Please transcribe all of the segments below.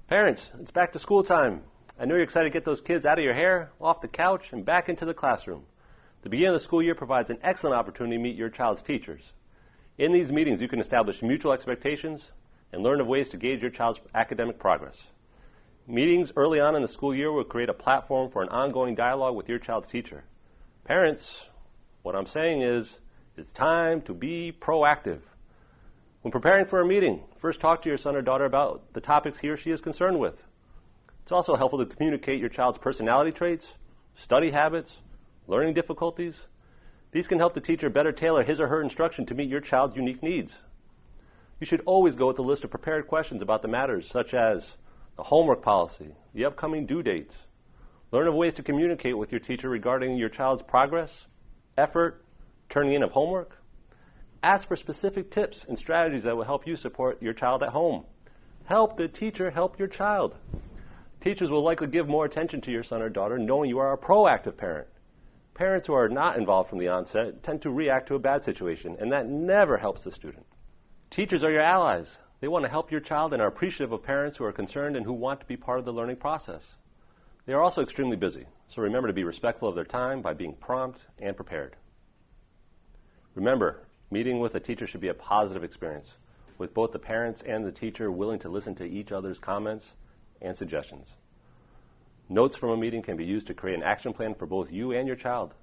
Parents, it's back to school time. I know you're excited to get those kids out of your hair, off the couch, and back into the classroom. The beginning of the school year provides an excellent opportunity to meet your child's teachers. In these meetings, you can establish mutual expectations and learn of ways to gauge your child's academic progress. Meetings early on in the school year will create a platform for an ongoing dialogue with your child's teacher. Parents, what I'm saying is, it's time to be proactive. When preparing for a meeting, first talk to your son or daughter about the topics he or she is concerned with. It's also helpful to communicate your child's personality traits, study habits, learning difficulties. These can help the teacher better tailor his or her instruction to meet your child's unique needs. You should always go with a list of prepared questions about the matters, such as the homework policy, the upcoming due dates. Learn of ways to communicate with your teacher regarding your child's progress, effort, turning in of homework. Ask for specific tips and strategies that will help you support your child at home. Help the teacher help your child. Teachers will likely give more attention to your son or daughter knowing you are a proactive parent. Parents who are not involved from the onset tend to react to a bad situation, and that never helps the student. Teachers are your allies. They want to help your child and are appreciative of parents who are concerned and who want to be part of the learning process. They are also extremely busy, so remember to be respectful of their time by being prompt and prepared. Remember, meeting with a teacher should be a positive experience, with both the parents and the teacher willing to listen to each other's comments and suggestions. Notes from a meeting can be used to create an action plan for both you and your child.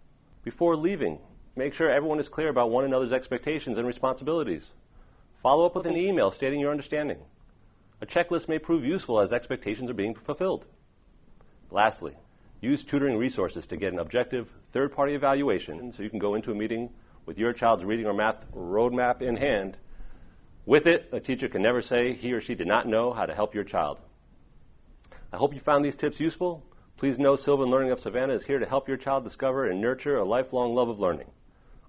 Before leaving, make sure everyone is clear about one another's expectations and responsibilities. Follow up with an email stating your understanding. A checklist may prove useful as expectations are being fulfilled. Lastly, use tutoring resources to get an objective third-party evaluation so you can go into a meeting with your child's reading or math roadmap in hand. With it, a teacher can never say he or she did not know how to help your child. I hope you found these tips useful. Please know Sylvan Learning of Savannah is here to help your child discover and nurture a lifelong love of learning.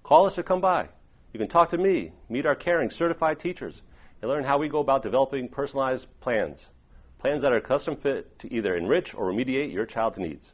Call us or come by. You can talk to me, meet our caring, certified teachers, and learn how we go about developing personalized plans that are custom fit to either enrich or remediate your child's needs.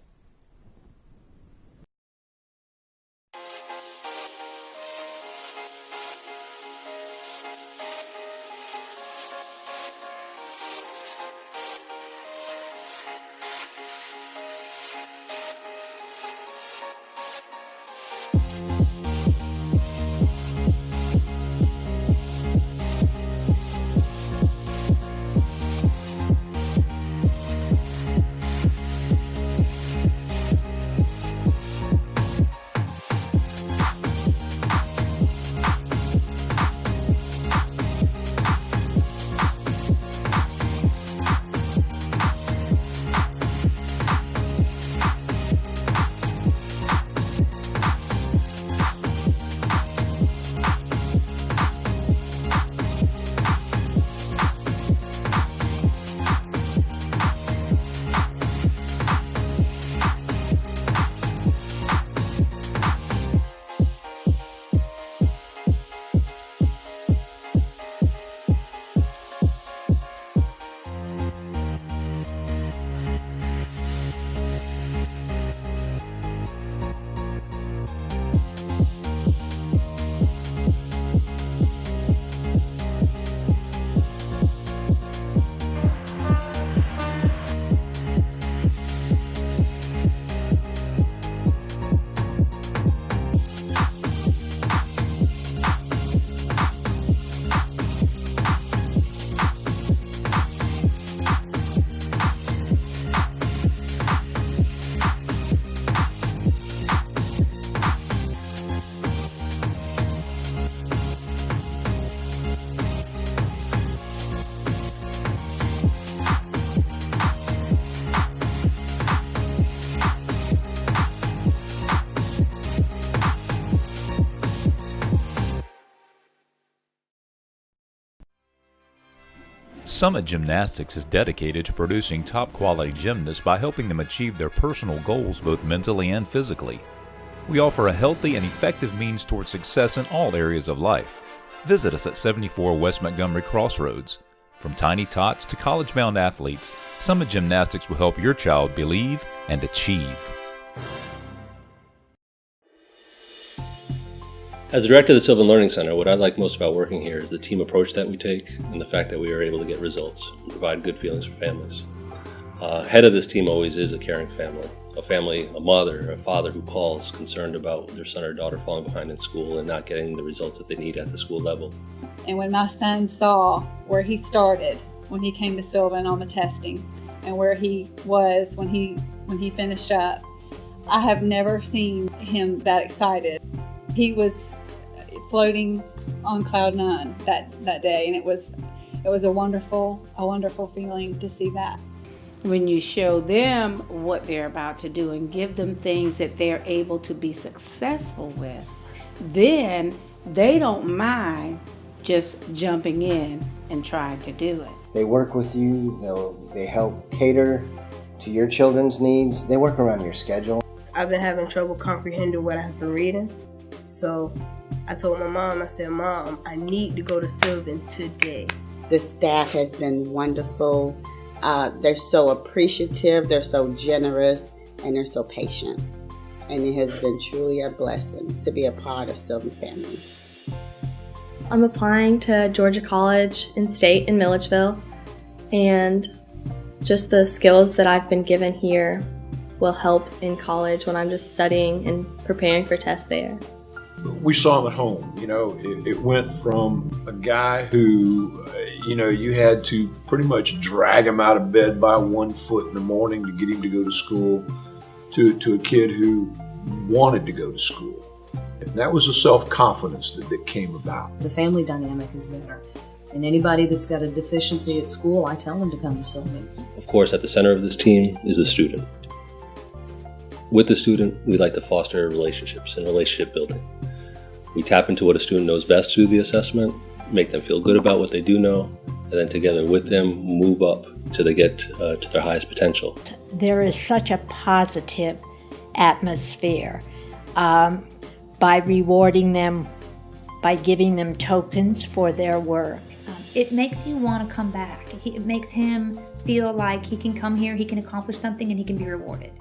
Summit Gymnastics is dedicated to producing top-quality gymnasts by helping them achieve their personal goals both mentally and physically. We offer a healthy and effective means towards success in all areas of life. Visit us at 74 West Montgomery Crossroads. From tiny tots to college-bound athletes, Summit Gymnastics will help your child believe and achieve. As the director of the Sylvan Learning Center, what I like most about working here is the team approach that we take and the fact that we are able to get results and provide good feelings for families. Head of this team always is a caring family, a mother, a father who calls concerned about their son or daughter falling behind in school and not getting the results that they need at the school level. And when my son saw where he started when he came to Sylvan on the testing and where he was when he finished up, I have never seen him that excited. He was floating on cloud nine that day, and it was a wonderful feeling to see that. When you show them what they're about to do and give them things that they're able to be successful with, then they don't mind just jumping in and trying to do it. They work with you, they help cater to your children's needs, they work around your schedule. I've been having trouble comprehending what I've been reading, so I told my mom, I said, Mom, I need to go to Sylvan today. The staff has been wonderful. They're so appreciative, they're so generous, and they're so patient. And it has been truly a blessing to be a part of Sylvan's family. I'm applying to Georgia College in State in Milledgeville, and just the skills that I've been given here will help in college when I'm just studying and preparing for tests there. We saw him at home. It went from a guy who, you had to pretty much drag him out of bed by 1 foot in the morning to get him to go to school, to a kid who wanted to go to school. And that was a self-confidence that came about. The family dynamic is better. And anybody that's got a deficiency at school, I tell them to come to Sylvan. Of course, at the center of this team is the student. With the student, we like to foster relationships and relationship building. We tap into what a student knows best through the assessment, make them feel good about what they do know, and then together with them move up till they get to their highest potential. There is such a positive atmosphere by rewarding them, by giving them tokens for their work. It makes you want to come back. It makes him feel like he can come here, he can accomplish something, and he can be rewarded.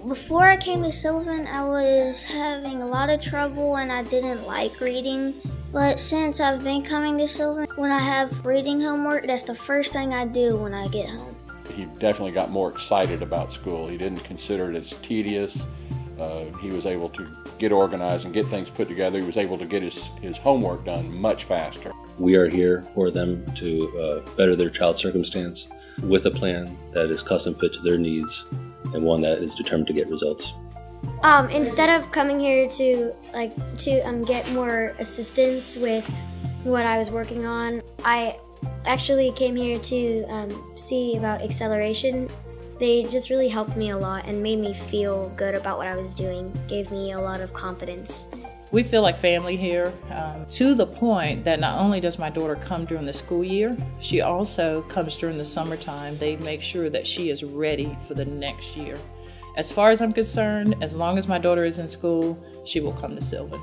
Before I came to Sylvan, I was having a lot of trouble and I didn't like reading. But since I've been coming to Sylvan, when I have reading homework, that's the first thing I do when I get home. He definitely got more excited about school. He didn't consider it as tedious. He was able to get organized and get things put together. He was able to get his homework done much faster. We are here for them to better their child's circumstance with a plan that is custom fit to their needs and one that is determined to get results. Instead of coming here to get more assistance with what I was working on, I actually came here to see about acceleration. They just really helped me a lot and made me feel good about what I was doing, gave me a lot of confidence. We feel like family here, to the point that not only does my daughter come during the school year, she also comes during the summertime. They make sure that she is ready for the next year. As far as I'm concerned, as long as my daughter is in school, she will come to Sylvan.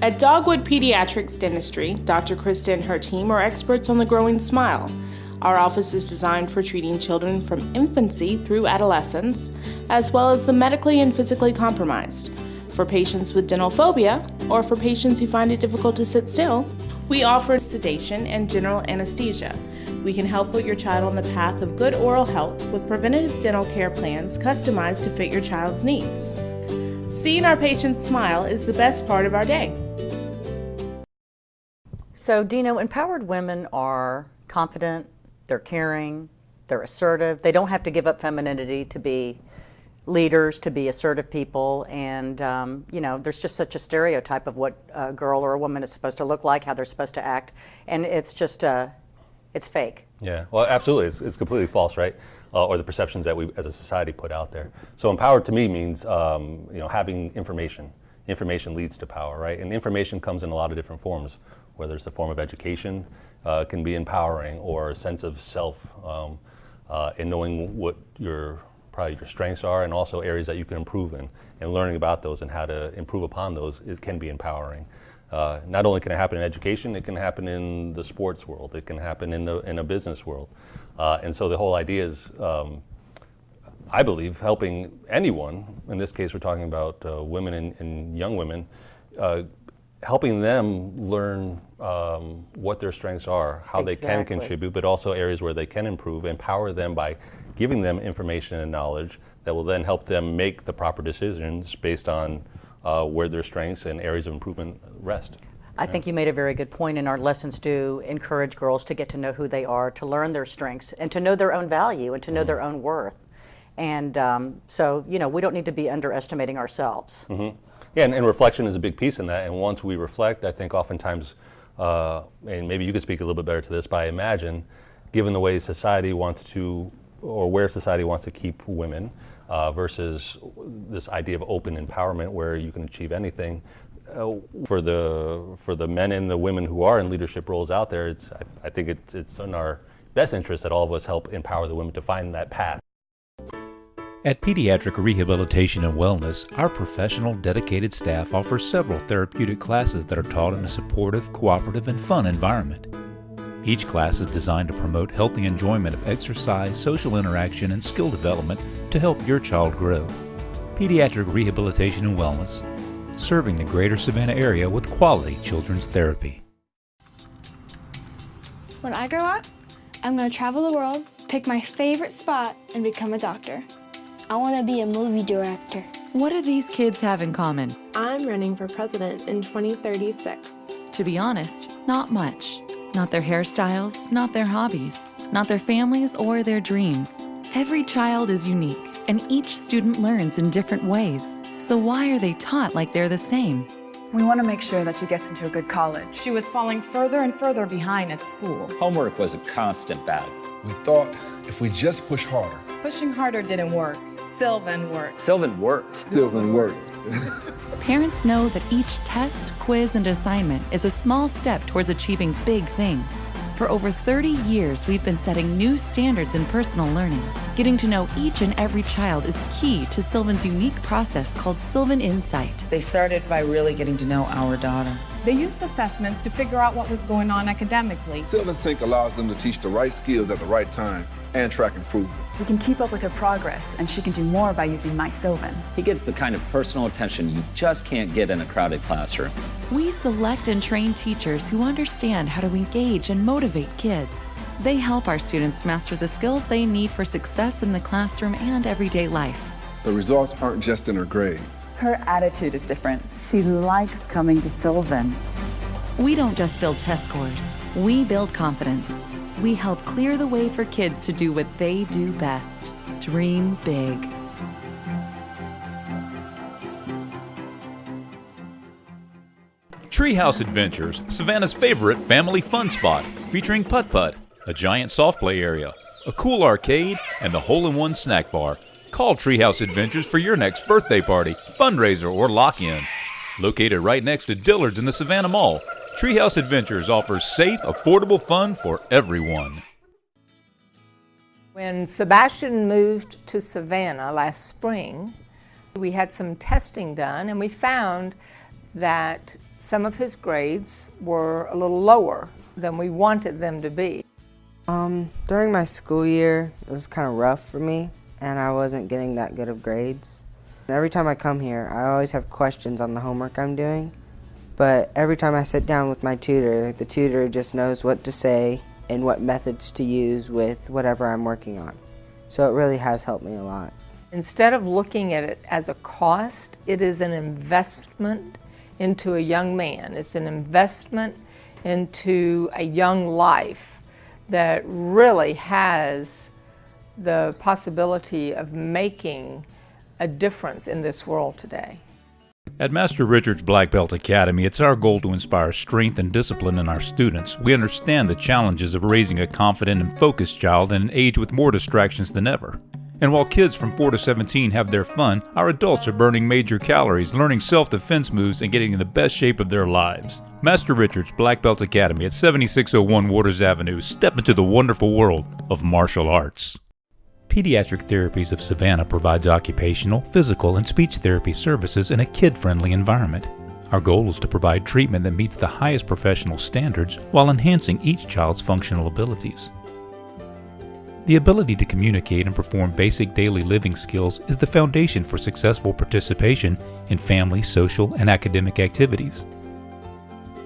At Dogwood Pediatrics Dentistry, Dr. Krista and her team are experts on the growing smile. Our office is designed for treating children from infancy through adolescence, as well as the medically and physically compromised. For patients with dental phobia, or for patients who find it difficult to sit still, we offer sedation and general anesthesia. We can help put your child on the path of good oral health with preventative dental care plans customized to fit your child's needs. Seeing our patients smile is the best part of our day. So, Dino, empowered women are confident, they're caring, they're assertive. They don't have to give up femininity to be leaders, to be assertive people. And, there's just such a stereotype of what a girl or a woman is supposed to look like, how they're supposed to act. And it's just, it's fake. Yeah, well, absolutely. It's completely false, right? Or the perceptions that we as a society put out there. So empowered to me means, having information. Information leads to power, right? And information comes in a lot of different forms, whether it's a form of education, can be empowering, or a sense of self in knowing what your strengths are and also areas that you can improve in, and learning about those and how to improve upon those, it can be empowering. Not only can it happen in education, it can happen in the sports world, it can happen in a business world. And so the whole idea is, I believe, helping anyone, in this case we're talking about women and young women, helping them learn what their strengths are, how they can contribute, but also areas where they can improve, empower them by giving them information and knowledge that will then help them make the proper decisions based on where their strengths and areas of improvement rest. I think you made a very good point, and our lessons do encourage girls to get to know who they are, to learn their strengths, and to know their own value and to know their own worth. And so, you know, we don't need to be underestimating ourselves. Yeah, and reflection is a big piece in that. And once we reflect, I think oftentimes, and maybe you could speak a little bit better to this, but I imagine, given the way society wants to, or where society wants to keep women, versus this idea of open empowerment where you can achieve anything, for the men and the women who are in leadership roles out there, I think it's in our best interest that all of us help empower the women to find that path. At Pediatric Rehabilitation and Wellness, our professional, dedicated staff offers several therapeutic classes that are taught in a supportive, cooperative, and fun environment. Each class is designed to promote healthy enjoyment of exercise, social interaction, and skill development to help your child grow. Pediatric Rehabilitation and Wellness, serving the greater Savannah area with quality children's therapy. When I grow up, I'm going to travel the world, pick my favorite spot, and become a doctor. I want to be a movie director. What do these kids have in common? I'm running for president in 2036. To be honest, not much. Not their hairstyles, not their hobbies, not their families or their dreams. Every child is unique, and each student learns in different ways. So why are they taught like they're the same? We want to make sure that she gets into a good college. She was falling further and further behind at school. Homework was a constant battle. We thought if we just push harder. Pushing harder didn't work. Sylvan worked. Sylvan worked. Sylvan worked. Parents know that each test, quiz, and assignment is a small step towards achieving big things. For over 30 years, we've been setting new standards in personal learning. Getting to know each and every child is key to Sylvan's unique process called Sylvan Insight. They started by really getting to know our daughter. They used assessments to figure out what was going on academically. Sylvan Sync allows them to teach the right skills at the right time and track improvement. We can keep up with her progress, and she can do more by using My Sylvan. He gets the kind of personal attention you just can't get in a crowded classroom. We select and train teachers who understand how to engage and motivate kids. They help our students master the skills they need for success in the classroom and everyday life. The results aren't just in her grades. Her attitude is different. She likes coming to Sylvan. We don't just build test scores, we build confidence. We help clear the way for kids to do what they do best. Dream big. Treehouse Adventures, Savannah's favorite family fun spot, featuring putt-putt, a giant soft play area, a cool arcade, and the hole-in-one snack bar. Call Treehouse Adventures for your next birthday party, fundraiser, or lock-in. Located right next to Dillard's in the Savannah Mall, Treehouse Adventures offers safe, affordable fun for everyone. When Sebastian moved to Savannah last spring, we had some testing done, and we found that some of his grades were a little lower than we wanted them to be. During my school year, it was kind of rough for me, and I wasn't getting that good of grades. Every time I come here, I always have questions on the homework I'm doing. But every time I sit down with my tutor, the tutor just knows what to say and what methods to use with whatever I'm working on. So it really has helped me a lot. Instead of looking at it as a cost, it is an investment into a young man. It's an investment into a young life that really has the possibility of making a difference in this world today. At Master Richard's Black Belt Academy, it's our goal to inspire strength and discipline in our students. We understand the challenges of raising a confident and focused child in an age with more distractions than ever. And while kids from 4 to 17 have their fun, our adults are burning major calories, learning self-defense moves, and getting in the best shape of their lives. Master Richard's Black Belt Academy at 7601 Waters Avenue. Step into the wonderful world of martial arts. Pediatric Therapies of Savannah provides occupational, physical, and speech therapy services in a kid-friendly environment. Our goal is to provide treatment that meets the highest professional standards while enhancing each child's functional abilities. The ability to communicate and perform basic daily living skills is the foundation for successful participation in family, social, and academic activities.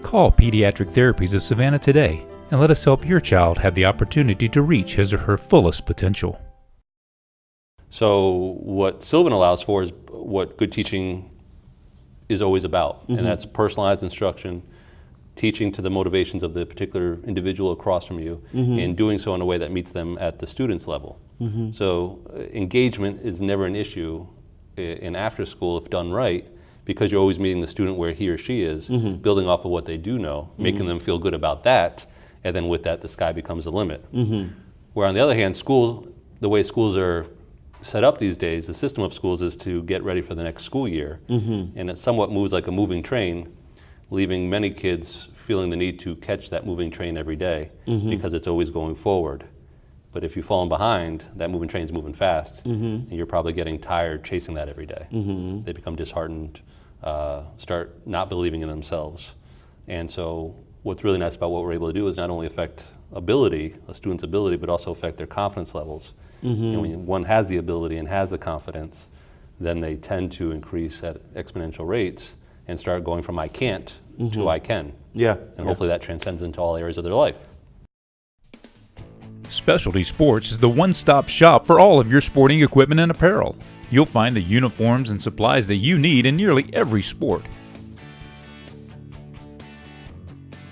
Call Pediatric Therapies of Savannah today and let us help your child have the opportunity to reach his or her fullest potential. So what Sylvan allows for is what good teaching is always about, and that's personalized instruction, teaching to the motivations of the particular individual across from you, and doing so in a way that meets them at the student's level. So engagement is never an issue in after school if done right, because you're always meeting the student where he or she is, building off of what they do know, making them feel good about that, and then with that the sky becomes the limit. Where on the other hand, the way schools are set up these days, the system of schools is to get ready for the next school year, and it somewhat moves like a moving train, leaving many kids feeling the need to catch that moving train every day because it's always going forward. But if you've fallen behind, that moving train's moving fast, and you're probably getting tired chasing that every day. They become disheartened, start not believing in themselves. And so what's really nice about what we're able to do is not only affect ability, a student's ability, but also affect their confidence levels. And when one has the ability and has the confidence, then they tend to increase at exponential rates and start going from I can't to I can. And hopefully that transcends into all areas of their life. Specialty Sports is the one-stop shop for all of your sporting equipment and apparel. You'll find the uniforms and supplies that you need in nearly every sport.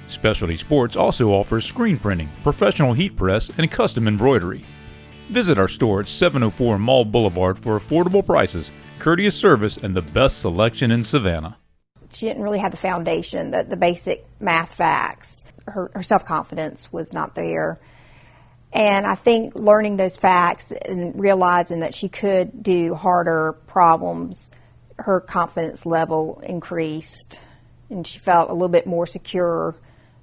Specialty Sports also offers screen printing, professional heat press, and custom embroidery. Visit our store at 704 Mall Boulevard for affordable prices, courteous service, and the best selection in Savannah. She didn't really have the foundation, the basic math facts. Her self-confidence was not there. And I think learning those facts and realizing that she could do harder problems, her confidence level increased, and she felt a little bit more secure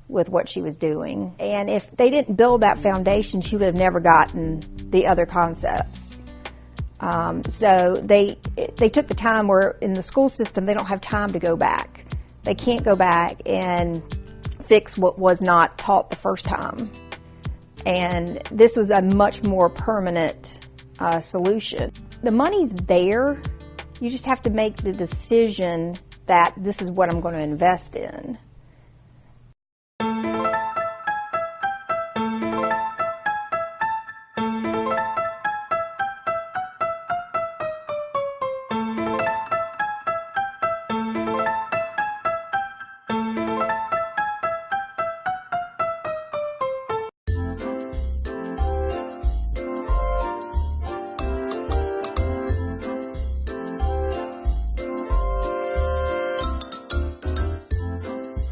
with what she was doing. And if they didn't build that foundation, she would have never gotten the other concepts. So they took the time where in the school system they don't have time to go back. They can't go back and fix what was not taught the first time. And this was a much more permanent solution. The money's there. You just have to make the decision that this is what I'm going to invest in.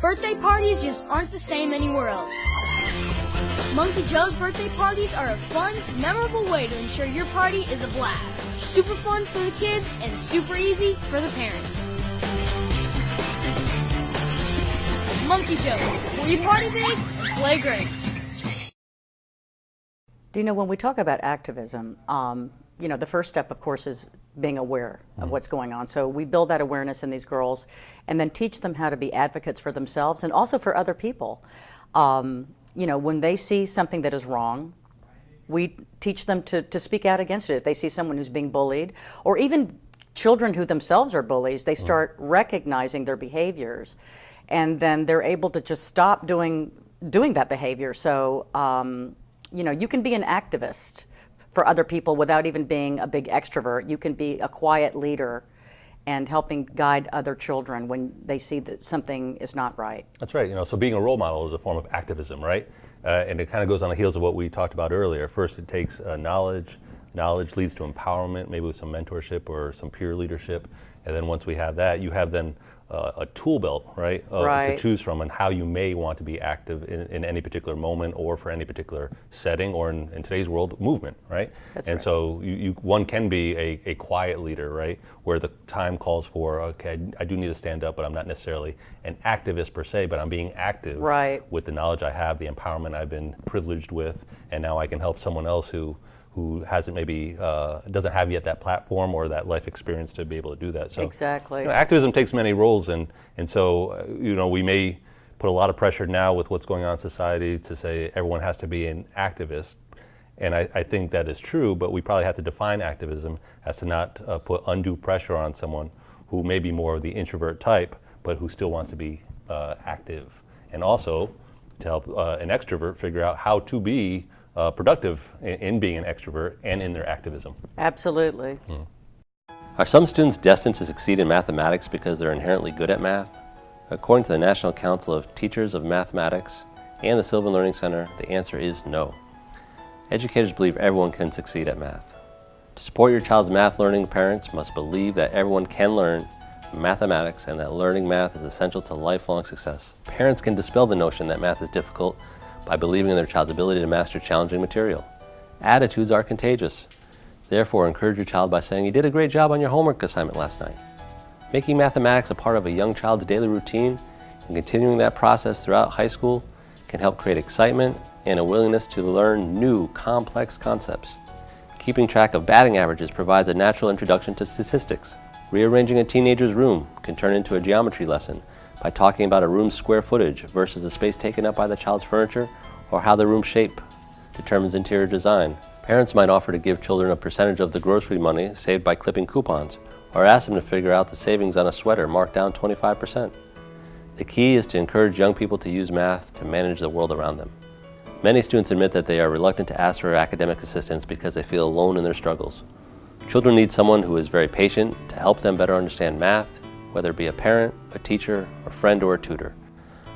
Birthday parties just aren't the same anywhere else. Monkey Joe's birthday parties are a fun, memorable way to ensure your party is a blast. Super fun for the kids and super easy for the parents. Monkey Joe's, where you party big and play great. Do you know, when we talk about activism, the first step, of course, is being aware of what's going on. So we build that awareness in these girls and then teach them how to be advocates for themselves and also for other people. When they see something that is wrong, we teach them to speak out against it. If they see someone who's being bullied, or even children who themselves are bullies, they start recognizing their behaviors, and then they're able to just stop doing that behavior. So, you can be an activist for other people without even being a big extrovert. You can be a quiet leader and helping guide other children when they see that something is not right. That's right. So being a role model is a form of activism, right? And it kind of goes on the heels of what we talked about earlier. First, it takes knowledge. Knowledge leads to empowerment, maybe with some mentorship or some peer leadership. And then once we have that, you have then a tool belt, right, to choose from on how you may want to be active in any particular moment or for any particular setting, or in today's world, movement, right? And so one can be a quiet leader, right, where the time calls for, okay, I do need to stand up, but I'm not necessarily an activist per se, but I'm being active with the knowledge I have, the empowerment I've been privileged with, and now I can help someone else who who hasn't maybe doesn't have yet that platform or that life experience to be able to do that. So exactly. Activism takes many roles, and so we may put a lot of pressure now with what's going on in society to say everyone has to be an activist, and I think that is true, but we probably have to define activism as to not put undue pressure on someone who may be more of the introvert type, but who still wants to be active, and also to help an extrovert figure out how to be productive in being an extrovert and in their activism. Absolutely. Are some students destined to succeed in mathematics because they're inherently good at math? According to the National Council of Teachers of Mathematics and the Sylvan Learning Center, the answer is no. Educators believe everyone can succeed at math. To support your child's math learning, parents must believe that everyone can learn mathematics and that learning math is essential to lifelong success. Parents can dispel the notion that math is difficult by believing in their child's ability to master challenging material. Attitudes are contagious. Therefore, encourage your child by saying, "You did a great job on your homework assignment last night." Making mathematics a part of a young child's daily routine and continuing that process throughout high school can help create excitement and a willingness to learn new, complex concepts. Keeping track of batting averages provides a natural introduction to statistics. Rearranging a teenager's room can turn into a geometry lesson by talking about a room's square footage versus the space taken up by the child's furniture, or how the room's shape determines interior design. Parents might offer to give children a percentage of the grocery money saved by clipping coupons, or ask them to figure out the savings on a sweater marked down 25%. The key is to encourage young people to use math to manage the world around them. Many students admit that they are reluctant to ask for academic assistance because they feel alone in their struggles. Children need someone who is very patient to help them better understand math, whether it be a parent, a teacher, a friend, or a tutor.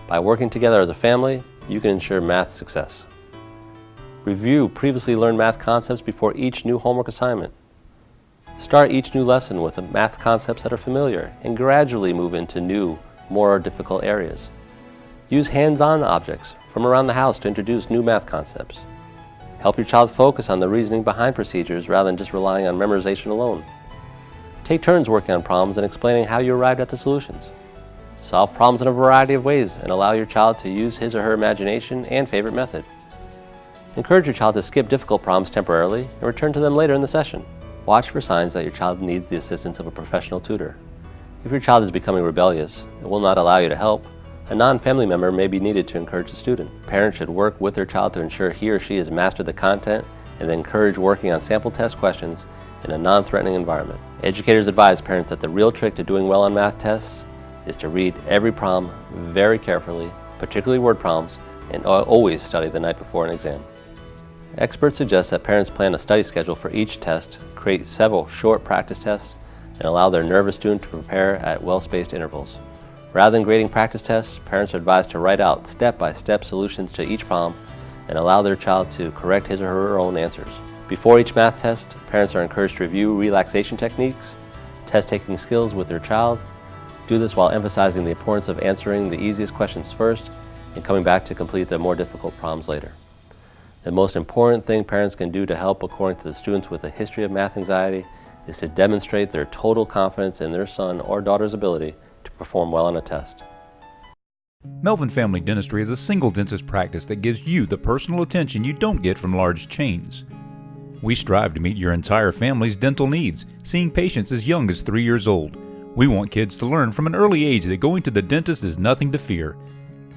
By working together as a family, you can ensure math success. Review previously learned math concepts before each new homework assignment. Start each new lesson with math concepts that are familiar and gradually move into new, more difficult areas. Use hands-on objects from around the house to introduce new math concepts. Help your child focus on the reasoning behind procedures rather than just relying on memorization alone. Take turns working on problems and explaining how you arrived at the solutions. Solve problems in a variety of ways and allow your child to use his or her imagination and favorite method. Encourage your child to skip difficult problems temporarily and return to them later in the session. Watch for signs that your child needs the assistance of a professional tutor. If your child is becoming rebellious and will not allow you to help, a non-family member may be needed to encourage the student. Parents should work with their child to ensure he or she has mastered the content and then encourage working on sample test questions in a non-threatening environment. Educators advise parents that the real trick to doing well on math tests is to read every problem very carefully, particularly word problems, and always study the night before an exam. Experts suggest that parents plan a study schedule for each test, create several short practice tests, and allow their nervous student to prepare at well-spaced intervals. Rather than grading practice tests, parents are advised to write out step-by-step solutions to each problem and allow their child to correct his or her own answers. Before each math test, parents are encouraged to review relaxation techniques, test-taking skills with their child. Do this while emphasizing the importance of answering the easiest questions first and coming back to complete the more difficult problems later. The most important thing parents can do to help, according to the students with a history of math anxiety, is to demonstrate their total confidence in their son or daughter's ability to perform well on a test. Melvin Family Dentistry is a single dentist practice that gives you the personal attention you don't get from large chains. We strive to meet your entire family's dental needs, seeing patients as young as 3 years old. We want kids to learn from an early age that going to the dentist is nothing to fear.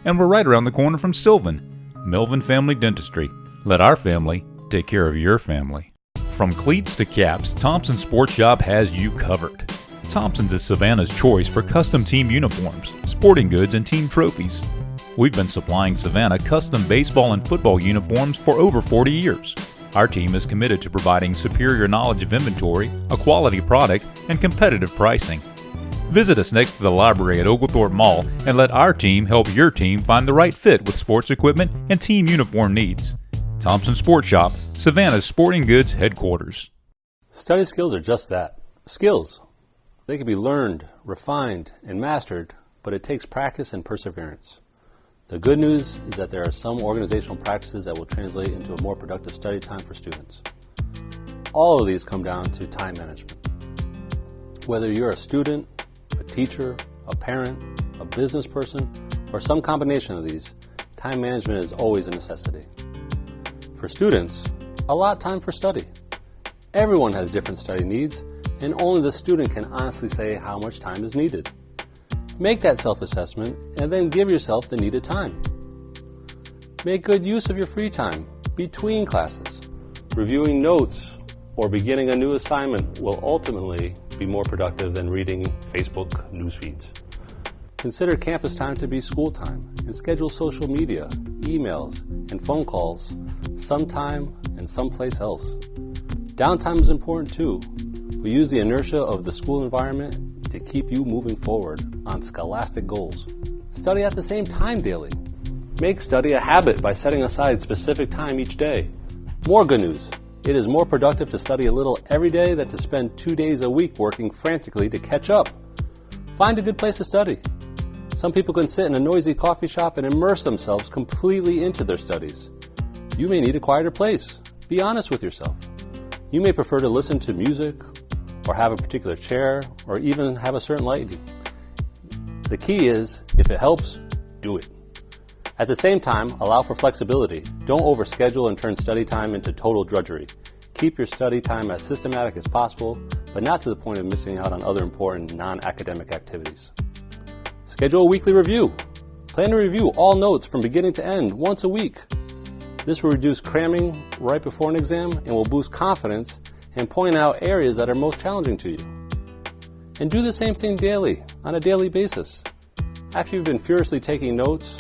And we're right around the corner from Sylvan. Melvin Family Dentistry. Let our family take care of your family. From cleats to caps, Thompson Sports Shop has you covered. Thompson's is Savannah's choice for custom team uniforms, sporting goods, and team trophies. We've been supplying Savannah custom baseball and football uniforms for over 40 years. Our team is committed to providing superior knowledge of inventory, a quality product, and competitive pricing. Visit us next to the library at Oglethorpe Mall and let our team help your team find the right fit with sports equipment and team uniform needs. Thompson Sports Shop, Savannah's sporting goods headquarters. Study skills are just that, skills. They can be learned, refined, and mastered, but it takes practice and perseverance. The good news is that there are some organizational practices that will translate into a more productive study time for students. All of these come down to time management. Whether you're a student, a teacher, a parent, a business person, or some combination of these, time management is always a necessity. For students, allot time for study. Everyone has different study needs, and only the student can honestly say how much time is needed. Make that self-assessment and then give yourself the needed time. Make good use of your free time between classes. Reviewing notes or beginning a new assignment will ultimately be more productive than reading Facebook news feeds. Consider campus time to be school time and schedule social media, emails, and phone calls sometime and someplace else. Downtime is important too. We use the inertia of the school environment to keep you moving forward on scholastic goals. Study at the same time daily. Make study a habit by setting aside specific time each day. More good news. It is more productive to study a little every day than to spend 2 days a week working frantically to catch up. Find a good place to study. Some people can sit in a noisy coffee shop and immerse themselves completely into their studies. You may need a quieter place. Be honest with yourself. You may prefer to listen to music, or have a particular chair, or even have a certain lighting. The key is, if it helps, do it. At the same time, allow for flexibility. Don't overschedule and turn study time into total drudgery. Keep your study time as systematic as possible, but not to the point of missing out on other important non-academic activities. Schedule a weekly review. Plan to review all notes from beginning to end once a week. This will reduce cramming right before an exam and will boost confidence and point out areas that are most challenging to you. And do the same thing daily, on a daily basis. After you've been furiously taking notes,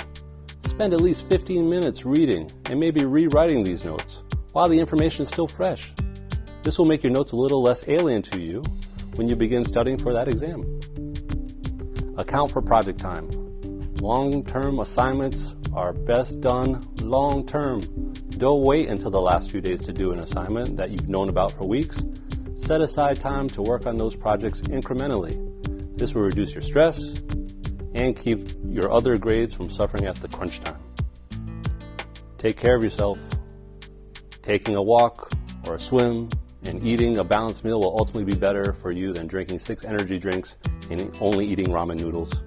spend at least 15 minutes reading and maybe rewriting these notes while the information is still fresh. This will make your notes a little less alien to you when you begin studying for that exam. Account for project time. Long-term assignments are best done long-term. Don't wait until the last few days to do an assignment that you've known about for weeks. Set aside time to work on those projects incrementally. This will reduce your stress and keep your other grades from suffering at the crunch time. Take care of yourself. Taking a walk or a swim and eating a balanced meal will ultimately be better for you than drinking 6 energy drinks and only eating ramen noodles.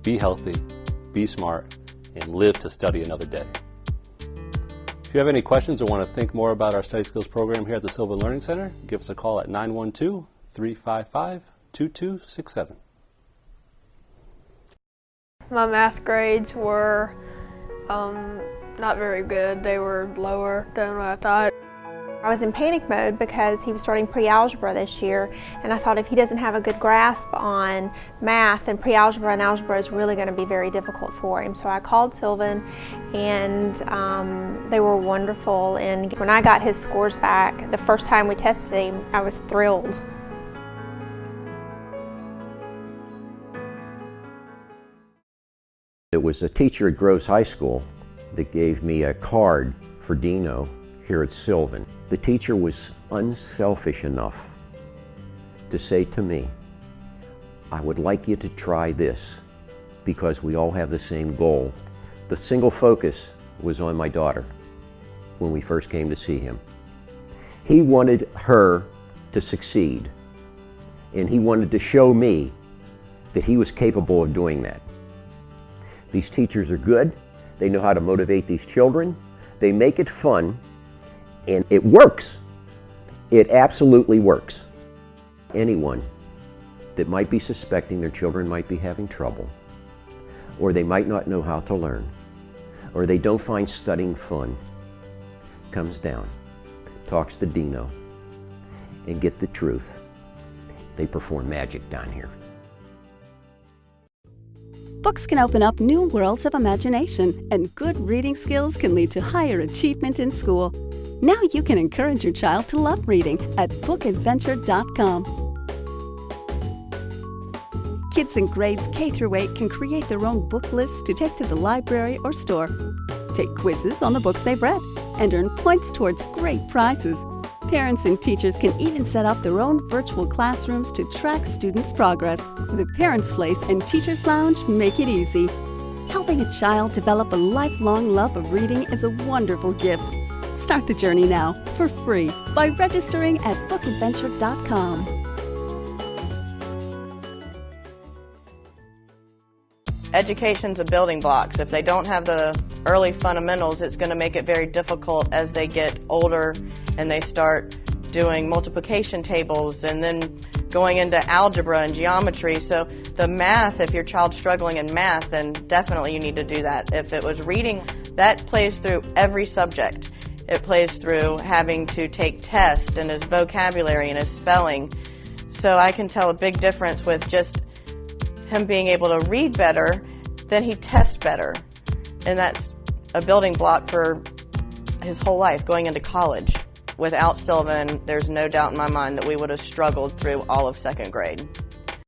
Be healthy, be smart, and live to study another day. If you have any questions or want to think more about our study skills program here at the Sylvan Learning Center, give us a call at 912-355-2267. My math grades were not very good. They were lower than what I thought. I was in panic mode because he was starting pre-algebra this year, and I thought if he doesn't have a good grasp on math, then pre-algebra and algebra is really going to be very difficult for him. So I called Sylvan, and they were wonderful. And when I got his scores back, the first time we tested him, I was thrilled. It was a teacher at Groves High School that gave me a card for Dino here at Sylvan. The teacher was unselfish enough to say to me, I would like you to try this because we all have the same goal. The single focus was on my daughter when we first came to see him. He wanted her to succeed, and he wanted to show me that he was capable of doing that. These teachers are good. They know how to motivate these children. They make it fun, and it works. It absolutely works. Anyone that might be suspecting their children might be having trouble, or they might not know how to learn, or they don't find studying fun, comes down, talks to Dino, and get the truth. They perform magic down here. Books can open up new worlds of imagination, and good reading skills can lead to higher achievement in school. Now you can encourage your child to love reading at bookadventure.com. Kids in grades K through 8 can create their own book lists to take to the library or store. Take quizzes on the books they've read and earn points towards great prizes. Parents and teachers can even set up their own virtual classrooms to track students' progress. The Parents' Place and Teachers' Lounge make it easy. Helping a child develop a lifelong love of reading is a wonderful gift. Start the journey now for free by registering at bookadventure.com. Education's a building blocks. If they don't have the early fundamentals, it's going to make it very difficult as they get older and they start doing multiplication tables and then going into algebra and geometry. So the math, if your child's struggling in math, then definitely you need to do that. If it was reading, that plays through every subject. It plays through having to take tests and his vocabulary and his spelling. So I can tell a big difference with just him being able to read better, then he tests better. And that's a building block for his whole life going into college. Without Sylvan, there's no doubt in my mind that we would have struggled through all of second grade.